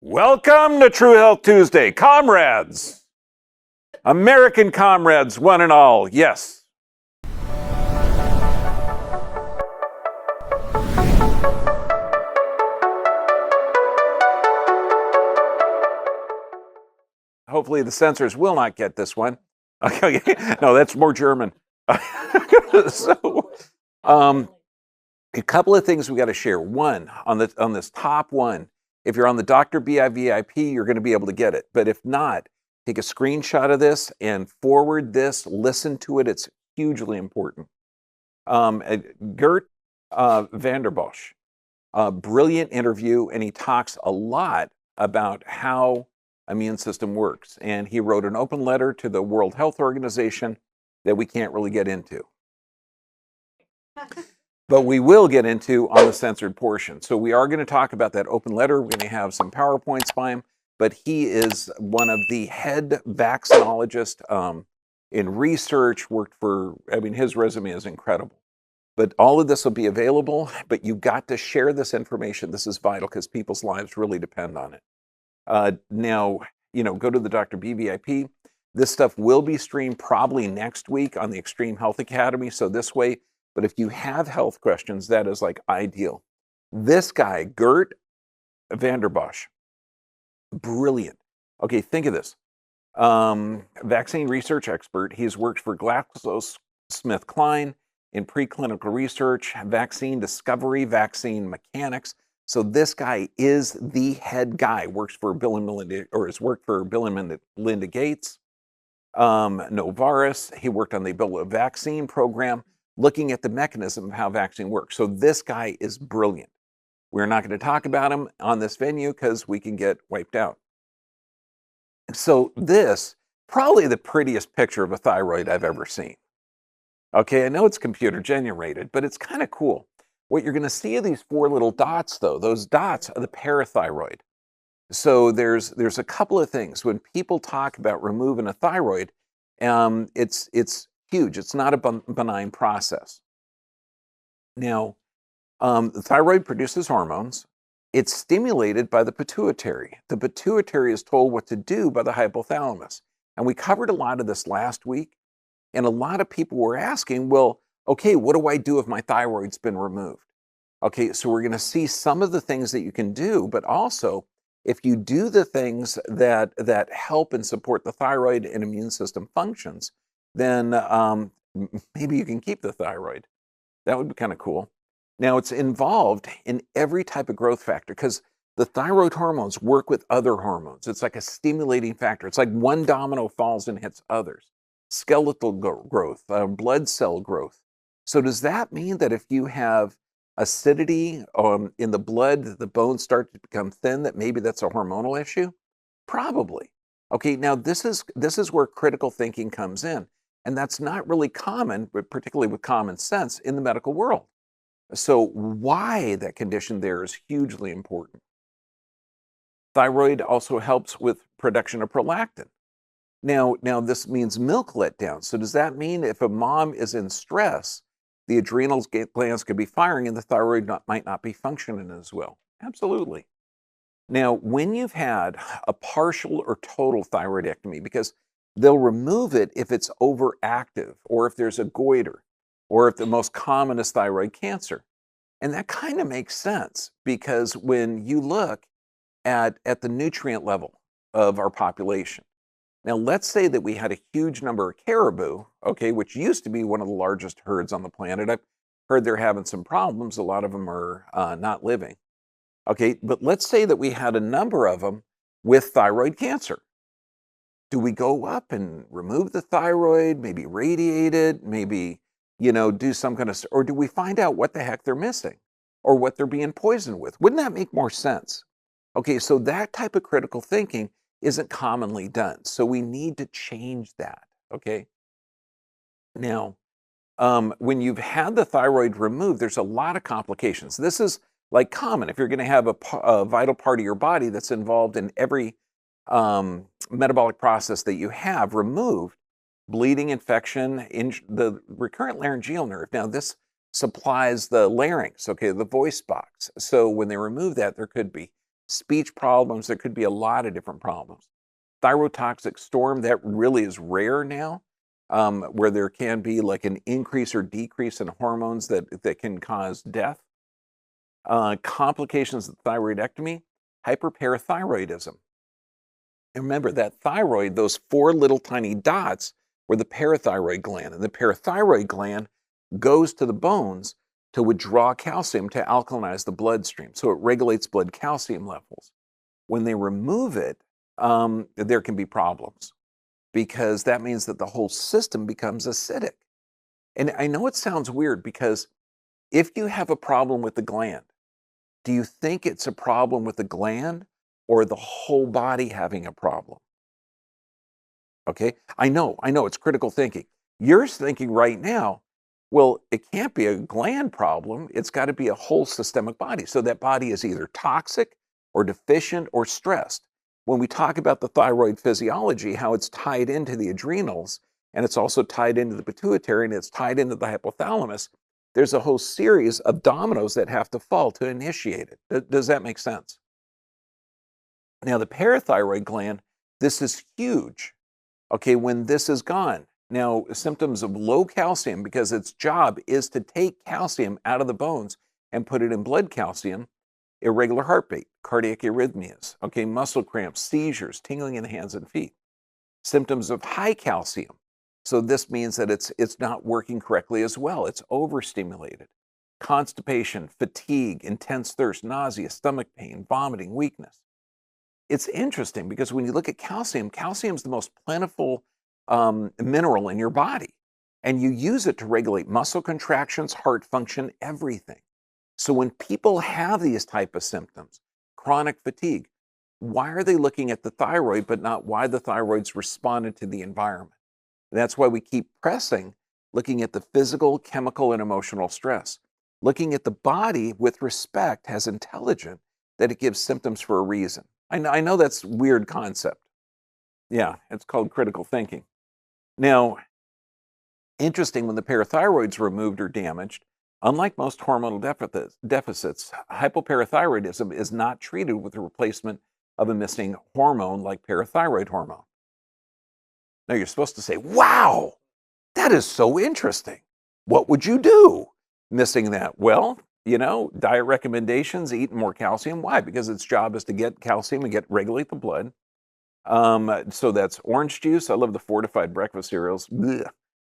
Welcome to True Health Tuesday, comrades, American comrades, one and all, yes. Hopefully the censors will not get this one. Okay, no, that's more German. So, a couple of things we got to share. One, on this top one, if you're on the Dr. BI VIP, you're going to be able to get it. But if not, take a screenshot of this and forward this, listen to it. It's hugely important. Gert Vanderbosch, brilliant interview, and he talks a lot about how immune system works. And he wrote an open letter to the World Health Organization that we can't really get into. But we will get into on the censored portion. So we are going to talk about that open letter. We're going to have some PowerPoints by him, but he is one of the head vaccinologists in research, worked for, his resume is incredible. But all of this will be available, but you've got to share this information. This is vital because people's lives really depend on it. Now, go to the Dr. BVIP. This stuff will be streamed probably next week on the Extreme Health Academy. So this way, but if you have health questions, that is like ideal. This guy, Gert Vanderbosch, brilliant. Okay, think of this. Vaccine research expert. He's worked for GlaxoSmithKline in preclinical research, vaccine discovery, vaccine mechanics. So this guy is the head guy. Works for Bill and Melinda, or has worked for Bill and Melinda Gates, Novartis. He worked on the Ebola vaccine program, looking at the mechanism of how vaccine works. So this guy is brilliant. We're not going to talk about him on this venue because we can get wiped out. So this, probably the prettiest picture of a thyroid I've ever seen. Okay, I know it's computer generated, but it's kind of cool. What you're going to see are these four little dots, though. Those dots are the parathyroid. So there's a couple of things. When people talk about removing a thyroid, it's huge. It's not a benign process. Now, the thyroid produces hormones. It's stimulated by the pituitary. The pituitary is told what to do by the hypothalamus. And we covered a lot of this last week. And a lot of people were asking, well, okay, what do I do if my thyroid's been removed? Okay, so we're going to see some of the things that you can do, but also if you do the things that help and support the thyroid and immune system functions, then maybe you can keep the thyroid. That would be kind of cool. Now, it's involved in every type of growth factor because the thyroid hormones work with other hormones. It's like a stimulating factor. It's like one domino falls and hits others. Skeletal growth, blood cell growth. So does that mean that if you have acidity in the blood, the bones start to become thin, that maybe that's a hormonal issue? Probably. Okay, now this is where critical thinking comes in. And that's not really common, but particularly with common sense in the medical world. So why that condition there is hugely important. Thyroid also helps with production of prolactin. Now this means milk letdown. So does that mean if a mom is in stress, the adrenal glands could be firing and the thyroid might not be functioning as well? Absolutely. Now, when you've had a partial or total thyroidectomy, because they'll remove it if it's overactive or if there's a goiter or if the most common is thyroid cancer. And that kind of makes sense because when you look at the nutrient level of our population, now let's say that we had a huge number of caribou, okay, which used to be one of the largest herds on the planet. I've heard they're having some problems. A lot of them are not living. Okay, but let's say that we had a number of them with thyroid cancer. Do we go up and remove the thyroid, maybe radiate it, maybe, do some kind of, or do we find out what the heck they're missing or what they're being poisoned with? Wouldn't that make more sense? Okay, so that type of critical thinking isn't commonly done. So we need to change that, okay? Now, when you've had the thyroid removed, there's a lot of complications. This is like common. If you're going to have a vital part of your body that's involved in every metabolic process that you have removed, bleeding, infection, in the recurrent laryngeal nerve. Now, this supplies the larynx, okay, the voice box. So when they remove that, there could be speech problems. There could be a lot of different problems. Thyrotoxic storm, that really is rare now, where there can be like an increase or decrease in hormones that can cause death. Complications of thyroidectomy, hyperparathyroidism. And remember that thyroid, those 4 little tiny dots were the parathyroid gland. And the parathyroid gland goes to the bones to withdraw calcium to alkalinize the bloodstream. So it regulates blood calcium levels. When they remove it, there can be problems because that means that the whole system becomes acidic. And I know it sounds weird because if you have a problem with the gland, do you think it's a problem with the gland or the whole body having a problem? Okay, I know, it's critical thinking. You're thinking right now, well, it can't be a gland problem. It's got to be a whole systemic body. So that body is either toxic or deficient or stressed. When we talk about the thyroid physiology, how it's tied into the adrenals, and it's also tied into the pituitary, and it's tied into the hypothalamus, there's a whole series of dominoes that have to fall to initiate it. Does that make sense? Now, the parathyroid gland, this is huge. Okay, when this is gone, now symptoms of low calcium, because its job is to take calcium out of the bones and put it in blood calcium, irregular heartbeat, cardiac arrhythmias, okay, muscle cramps, seizures, tingling in the hands and feet. Symptoms of high calcium. So this means that it's not working correctly as well. It's overstimulated. Constipation, fatigue, intense thirst, nausea, stomach pain, vomiting, weakness. It's interesting because when you look at calcium, calcium is the most plentiful mineral in your body. And you use it to regulate muscle contractions, heart function, everything. So when people have these type of symptoms, chronic fatigue, why are they looking at the thyroid but not why the thyroid's responded to the environment? That's why we keep pressing, looking at the physical, chemical, and emotional stress. Looking at the body with respect has intelligence that it gives symptoms for a reason. I know that's a weird concept. Yeah, it's called critical thinking. Now, interesting, when the parathyroid's removed or damaged, unlike most hormonal deficits, hypoparathyroidism is not treated with the replacement of a missing hormone like parathyroid hormone. Now, you're supposed to say, wow, that is so interesting. What would you do missing that? Well, diet recommendations, eat more calcium. Why? Because its job is to get calcium and regulate the blood. So that's orange juice. I love the fortified breakfast cereals. Blech.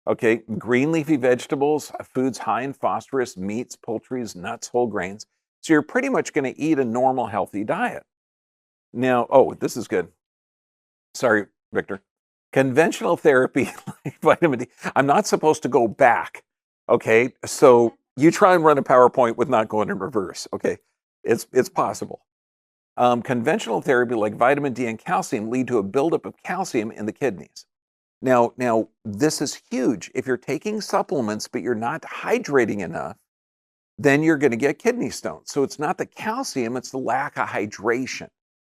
Okay, green leafy vegetables, foods high in phosphorus, meats, poultries, nuts, whole grains. So you're pretty much going to eat a normal, healthy diet. Now, this is good. Sorry, Victor. Conventional therapy, like vitamin D. I'm not supposed to go back. Okay, so you try and run a PowerPoint with not going in reverse. Okay, it's possible. Conventional therapy like vitamin D and calcium lead to a buildup of calcium in the kidneys. Now, this is huge. If you're taking supplements but you're not hydrating enough, then you're going to get kidney stones. So it's not the calcium, it's the lack of hydration.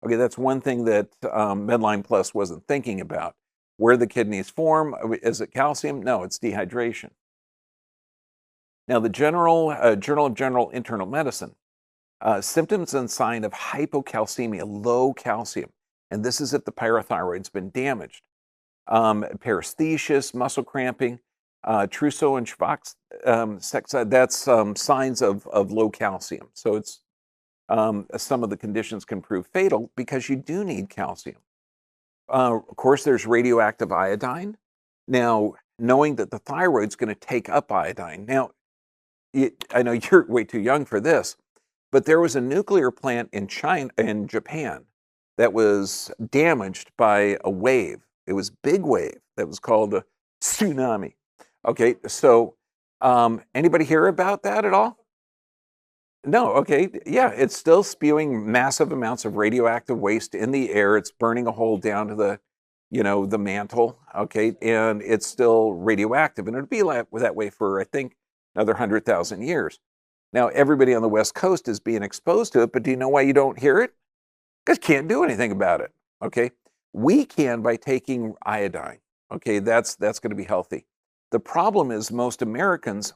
Okay, that's one thing that Medline Plus wasn't thinking about. Where the kidneys form, is it calcium? No, it's dehydration. Now, the Journal of General Internal Medicine, symptoms and sign of hypocalcemia, low calcium. And this is if the parathyroid's been damaged. Paresthesias, muscle cramping, Trousseau and Schwach's that's signs of low calcium. So it's some of the conditions can prove fatal because you do need calcium. Of course, there's radioactive iodine. Now, knowing that the thyroid's going to take up iodine. Now, I know you're way too young for this, but there was a nuclear plant in Japan, that was damaged by a wave. It was a big wave that was called a tsunami. Okay, so anybody hear about that at all? No, okay, yeah, it's still spewing massive amounts of radioactive waste in the air. It's burning a hole down to the mantle, okay, and it's still radioactive, and it'll be that way for, I think, another 100,000 years. Now, everybody on the West Coast is being exposed to it, but do you know why you don't hear it? Because can't do anything about it, okay? We can by taking iodine, okay? That's going to be healthy. The problem is most Americans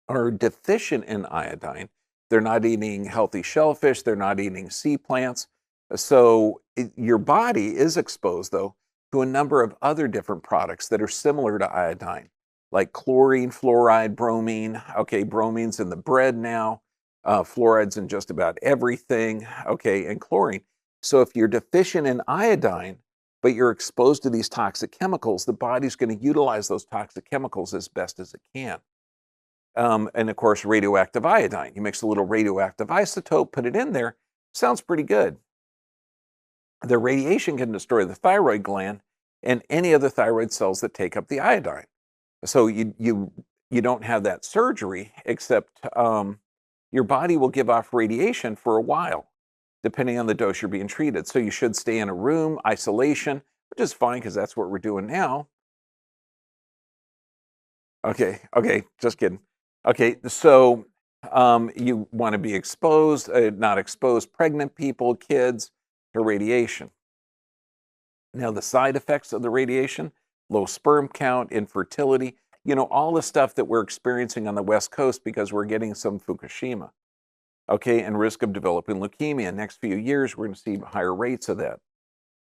are deficient in iodine They're not eating healthy shellfish. They're not eating sea plants. So your body is exposed, though, to a number of other different products that are similar to iodine, like chlorine, fluoride, bromine. Okay, bromine's in the bread now. Fluoride's in just about everything. Okay, and chlorine. So if you're deficient in iodine, but you're exposed to these toxic chemicals, the body's going to utilize those toxic chemicals as best as it can. And of course, radioactive iodine. You mix a little radioactive isotope, put it in there. Sounds pretty good. The radiation can destroy the thyroid gland and any other thyroid cells that take up the iodine. So you don't have that surgery, except your body will give off radiation for a while, depending on the dose you're being treated. So you should stay in a room, isolation, which is fine because that's what we're doing now. Okay, just kidding. Okay, so you want to be exposed, not exposed pregnant people, kids to radiation. Now, the side effects of the radiation, low sperm count, infertility, all the stuff that we're experiencing on the West Coast because we're getting some Fukushima. Okay, and risk of developing leukemia. Next few years, we're going to see higher rates of that.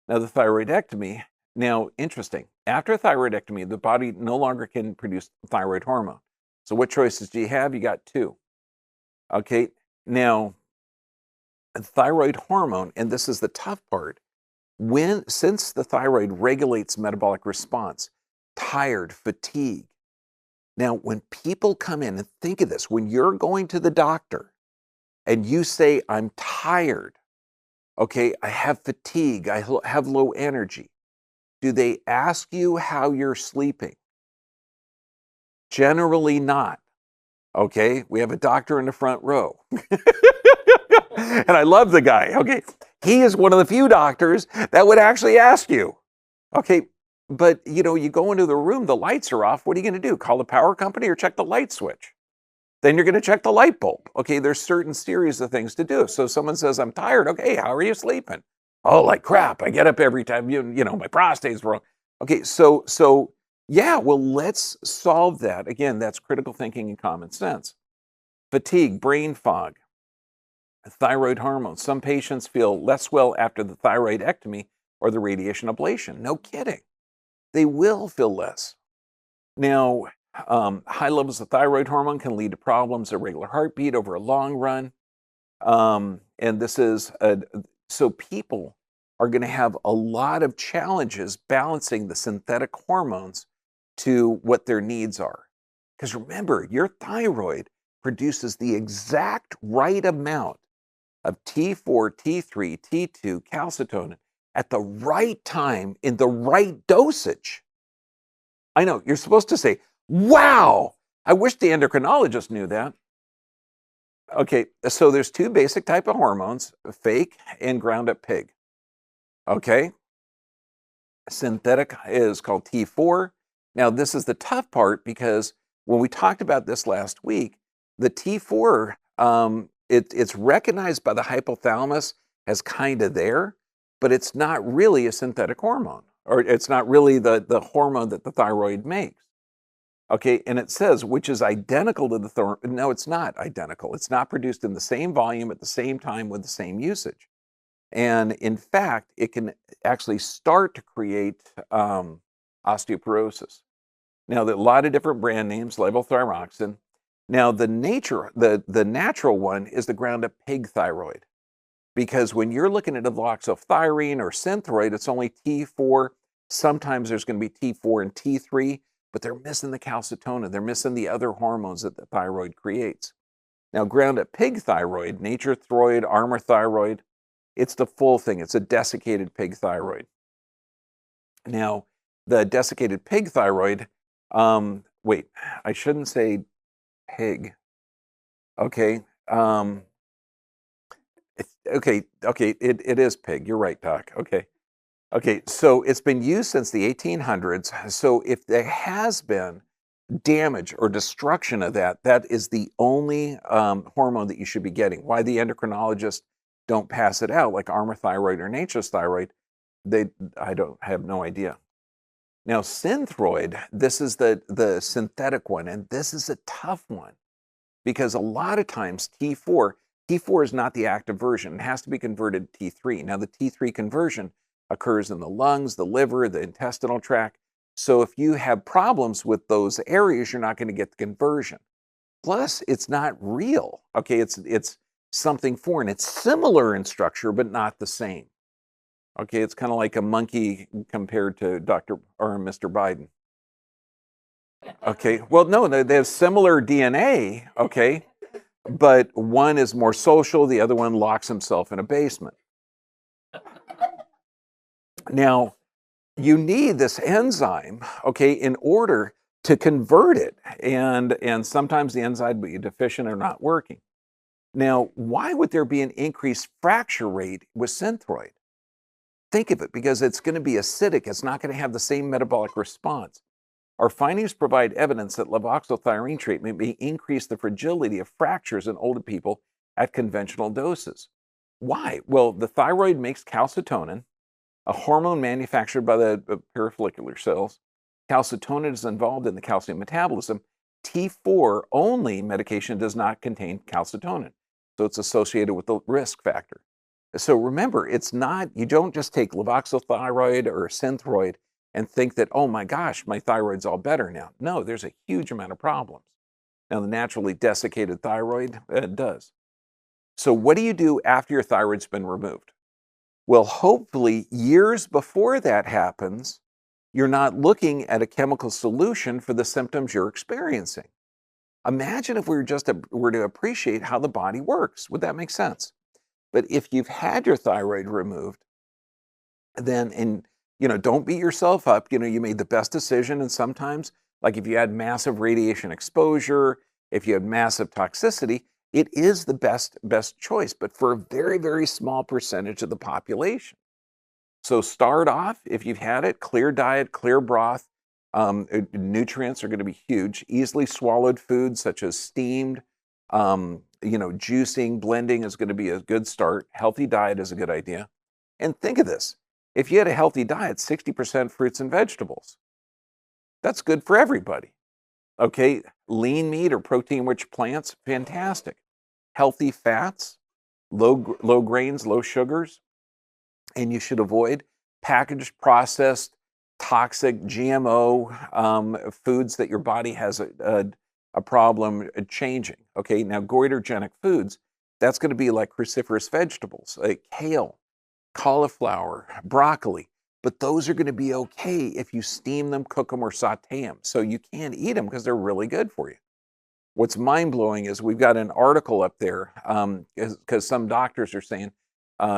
Now, the thyroidectomy, now interesting. After a thyroidectomy, the body no longer can produce thyroid hormone. So what choices do you have? You got two. Okay, now, thyroid hormone, and this is the tough part, since the thyroid regulates metabolic response, tired, fatigue. Now, when people come in, and think of this, when you're going to the doctor and you say, I'm tired, okay, I have fatigue, I have low energy, do they ask you how you're sleeping? Generally not. Okay, we have a doctor in the front row. And I love the guy. Okay, he is one of the few doctors that would actually ask you. Okay, but you go into the room, the lights are off. What are you going to do? Call the power company or check the light switch? Then you're going to check the light bulb. Okay, there's certain series of things to do. So someone says, I'm tired. Okay, how are you sleeping? Oh, like crap. I get up every time, my prostate's wrong. Okay, so yeah, well, let's solve that. Again, that's critical thinking and common sense. Fatigue, brain fog, thyroid hormone. Some patients feel less well after the thyroidectomy or the radiation ablation. No kidding. They will feel less. Now, high levels of thyroid hormone can lead to problems, irregular heartbeat over a long run. And this is, so people are going to have a lot of challenges balancing the synthetic hormones to what their needs are. Because remember, your thyroid produces the exact right amount of T4, T3, T2, calcitonin at the right time in the right dosage. I know, you're supposed to say, wow, I wish the endocrinologist knew that. Okay, so there's two basic type of hormones, fake and ground up pig. Okay, synthetic is called T4. Now, this is the tough part because when we talked about this last week, the T4, it's recognized by the hypothalamus as kind of there, but it's not really a synthetic hormone, or it's not really the hormone that the thyroid makes. Okay, and it says, which is identical to the no, it's not identical. It's not produced in the same volume at the same time with the same usage. And in fact, it can actually start to create osteoporosis. Now, there are a lot of different brand names, levothyroxine. Now, the natural one is the ground up pig thyroid. Because when you're looking at avoxothyrene or Synthroid, it's only T4. Sometimes there's going to be T4 and T3, but they're missing the calcitonin. They're missing the other hormones that the thyroid creates. Now, ground up pig thyroid, nature thyroid, armor thyroid, it's the full thing. It's a desiccated pig thyroid. Now, the desiccated pig thyroid, wait, I shouldn't say pig. Okay. It is pig. You're right, Doc. Okay, so it's been used since the 1800s. So if there has been damage or destruction of that, that is the only hormone that you should be getting. Why the endocrinologists don't pass it out like armor thyroid or nature's thyroid, I have no idea. Now, Synthroid, this is the synthetic one, and this is a tough one because a lot of times T4 is not the active version. It has to be converted to T3. Now, the T3 conversion occurs in the lungs, the liver, the intestinal tract. So if you have problems with those areas, you're not going to get the conversion. Plus, it's not real. Okay, it's something foreign. It's similar in structure, but not the same. Okay, it's kind of like a monkey compared to Dr. or Mr. Biden. Okay, well, no, they have similar DNA, okay, but one is more social, the other one locks himself in a basement. Now, you need this enzyme, okay, in order to convert it, and sometimes the enzyme will be deficient or not working. Now, why would there be an increased fracture rate with Synthroid? Think of it, because it's going to be acidic. It's not going to have the same metabolic response. Our findings provide evidence that levothyroxine treatment may increase the fragility of fractures in older people at conventional doses. Why? Well, the thyroid makes calcitonin, a hormone manufactured by the parafollicular cells. Calcitonin is involved in the calcium metabolism. T4 only medication does not contain calcitonin, so it's associated with the risk factor. So remember, it's not, you don't just take levothyroxine or Synthroid and think that, oh my gosh, my thyroid's all better now. No, there's a huge amount of problems. Now, the naturally desiccated thyroid does. So what do you do after your thyroid's been removed? Well, hopefully, years before that happens, you're not looking at a chemical solution for the symptoms you're experiencing. Imagine if we were to appreciate how the body works. Would that make sense? But if you've had your thyroid removed, then, and don't beat yourself up. You made the best decision. And sometimes, like if you had massive radiation exposure, if you had massive toxicity, it is the best choice, but for a very, very small percentage of the population. So start off, if you've had it, clear diet, clear broth. Nutrients are going to be huge. Easily swallowed foods such as steamed, juicing, blending is going to be a good start. Healthy diet is a good idea. And think of this. If you had a healthy diet, 60% fruits and vegetables, that's good for everybody. Okay, lean meat or protein-rich plants, fantastic. Healthy fats, low grains, low sugars, and you should avoid packaged, processed, toxic, GMO foods that your body has a problem changing. Okay, now goiterogenic foods, that's going to be like cruciferous vegetables, like kale, cauliflower, broccoli, but those are going to be okay if you steam them, cook them, or saute them. So you can't eat them because they're really good for you. What's mind-blowing is we've got an article up there because some doctors are saying,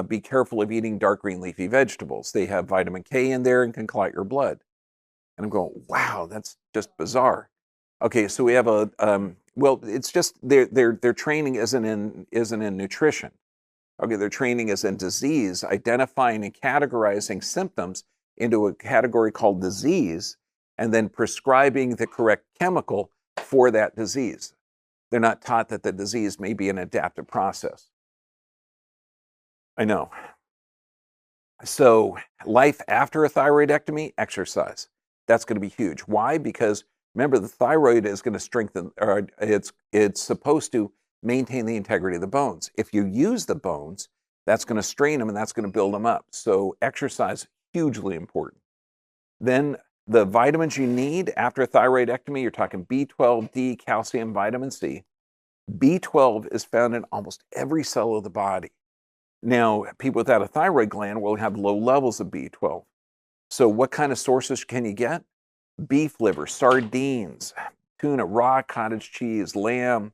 be careful of eating dark green leafy vegetables. They have vitamin K in there and can clot your blood. And I'm going, wow, that's just bizarre. Okay, so we have well, it's just their training isn't in nutrition. Okay, their training is in disease, identifying and categorizing symptoms into a category called disease, and then prescribing the correct chemical for that disease. They're not taught that the disease may be an adaptive process. I know. So life after a thyroidectomy, exercise. That's going to be huge. Why? Because remember, the thyroid is going to strengthen, or it's supposed to maintain the integrity of the bones. If you use the bones, that's going to strain them and that's going to build them up. So exercise, hugely important. Then the vitamins you need after a thyroidectomy, you're talking B12, D, calcium, vitamin C. B12 is found in almost every cell of the body. Now, people without a thyroid gland will have low levels of B12. So what kind of sources can you get? Beef liver, sardines, tuna, raw cottage cheese, lamb,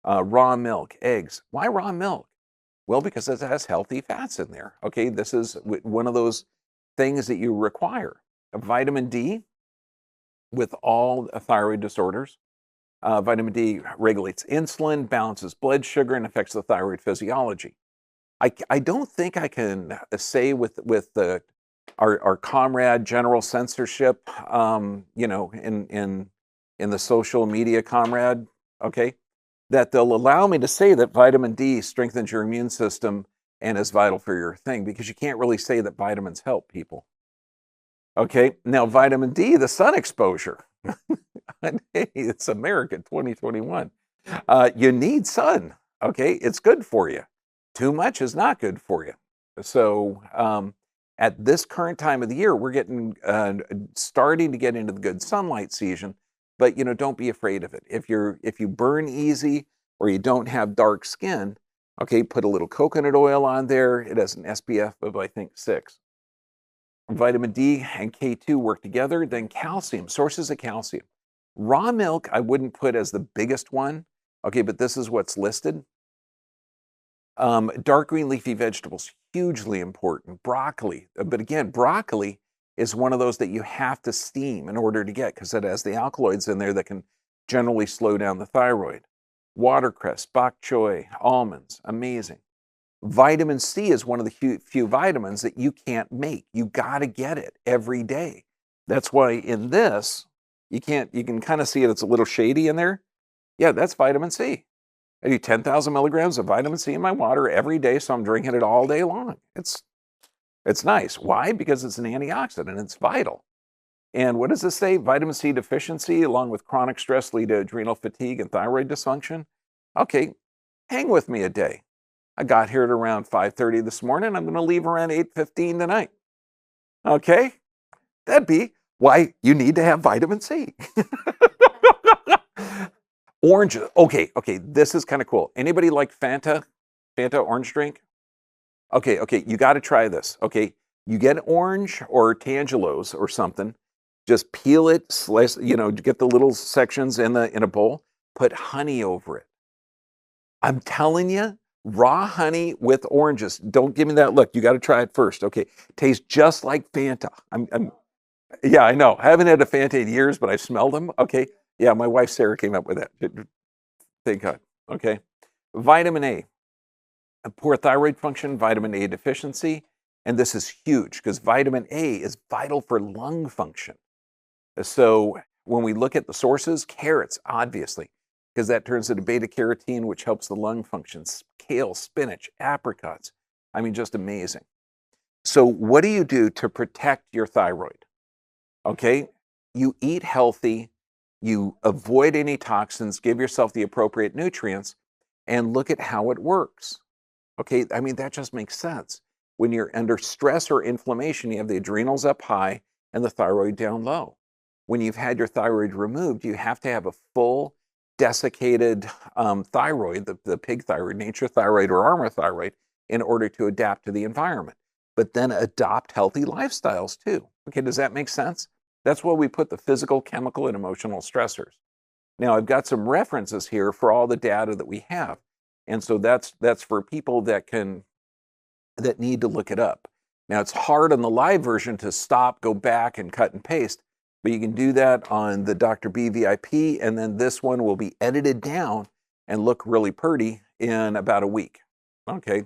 raw milk, eggs. Why raw milk? Well, because it has healthy fats in there. Okay, this is one of those things that you require. Vitamin D with all thyroid disorders. Vitamin D regulates insulin, balances blood sugar, and affects the thyroid physiology. I don't think I can say with our comrade general censorship, in the social media comrade, okay, that they'll allow me to say that vitamin D strengthens your immune system and is vital for your thing, because you can't really say that vitamins help people. Okay, now vitamin D, the sun exposure. Hey, it's America 2021. You need sun. Okay, it's good for you. Too much is not good for you. So at this current time of the year, we're getting starting to get into the good sunlight season. But don't be afraid of it. If you burn easy or you don't have dark skin, okay, put a little coconut oil on there. It has an SPF of I think 6. Vitamin D and K2 work together. Then calcium, sources of calcium. Raw milk, I wouldn't put as the biggest one. Okay, but this is what's listed. Dark green leafy vegetables, hugely important. Broccoli, but again, broccoli is one of those that you have to steam in order to get because it has the alkaloids in there that can generally slow down the thyroid. Watercress, bok choy, almonds, amazing. Vitamin C is one of the few vitamins that you can't make. You got to get it every day. That's why in this, you can kind of see it. It's a little shady in there. Yeah, that's vitamin C. I do 10,000 milligrams of vitamin C in my water every day, so I'm drinking it all day long. It's nice. Why? Because it's an antioxidant. It's vital. And what does this say? Vitamin C deficiency along with chronic stress lead to adrenal fatigue and thyroid dysfunction. Okay, hang with me a day. I got here at around 5:30 this morning. I'm going to leave around 8:15 tonight. Okay? That'd be why you need to have vitamin C. Orange. Okay. This is kind of cool. Anybody like Fanta? Fanta orange drink? Okay. You got to try this. Okay. You get orange or Tangelos or something. Just peel it, slice, get the little sections in a bowl, put honey over it. I'm telling you, raw honey with oranges. Don't give me that look. You got to try it first. Okay. Tastes just like Fanta. Yeah, I know. I haven't had a Fanta in years, but I've smelled them. Okay. Yeah, my wife Sarah came up with that. Thank God. Okay. Vitamin A. Poor thyroid function, vitamin A deficiency. And this is huge because vitamin A is vital for lung function. So when we look at the sources, carrots, obviously, because that turns into beta carotene, which helps the lung functions. Kale, spinach, apricots. I mean, just amazing. So what do you do to protect your thyroid? Okay, you eat healthy, you avoid any toxins, give yourself the appropriate nutrients, and look at how it works. Okay, I mean, that just makes sense. When you're under stress or inflammation, you have the adrenals up high and the thyroid down low. When you've had your thyroid removed, you have to have a full desiccated thyroid, the pig thyroid, nature thyroid, or armor thyroid, in order to adapt to the environment. But then adopt healthy lifestyles too. Okay, does that make sense? That's why we put the physical, chemical, and emotional stressors. Now, I've got some references here for all the data that we have. And so that's for people that need to look it up. Now, it's hard on the live version to stop, go back, and cut and paste, but you can do that on the Dr. B VIP, and then this one will be edited down and look really pretty in about a week. Okay.